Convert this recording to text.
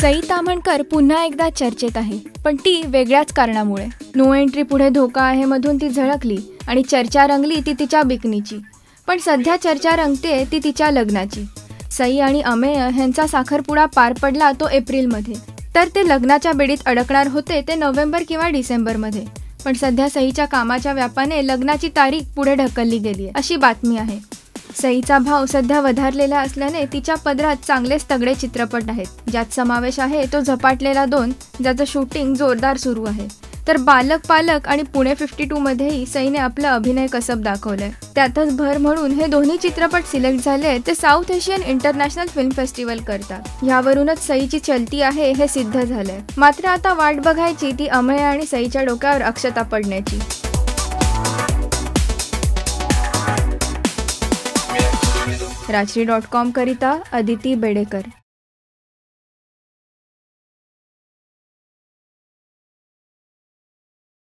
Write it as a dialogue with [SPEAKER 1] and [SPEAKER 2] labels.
[SPEAKER 1] सई ताम्हणकर पुन्हा एकदा चर्चेत आहे, पण ती वेगळ्याच कारणामुळे. नो एंट्री पुढे धोका आहे मधून ती झळकली आणि चर्चा रंगली ती तिच्या बिकनीची. पण सध्या चर्चा रंगते ती तिच्या लग्नाची. सई आणि अमेय ह्यांचा साखरपुडा पार पडला तो एप्रिलमध्ये. तर ते लग्नाच्या बेडीत अडकणार होते ते नोव्हेंबर किंवा डिसेंबरमध्ये. पण सध्या सईच्या कामाच्या व्यापाने लग्नाची तारीख पुढे ढकलली गेली आहे अशी बातमी आहे. सईचा भाव सध्या वधारलेला असल्याने तिच्या पदरात चांगलेच तगडे चित्रपट आहेत, ज्यात समावेश आहे तो झपाटलेला 2, ज्याचं शूटिंग जोरदार सुरू आहे. तर बालक पालक आणि पुणे 52 मध्येही सईने आपलं अभिनय कसब दाखवलंय. त्यातच भर म्हणून हे दोन्ही चित्रपट सिलेक्ट झाले ते south Asian international film festival करता. ह्यावरूनच सईची चलती आहे हे सिद्ध झालंय. मात्र आता वाट बघायची ती अमेय आणि सईच्या डोक्यावर अक्षता पडण्याची. राजश्री.com करिता अदिती बेडेकर.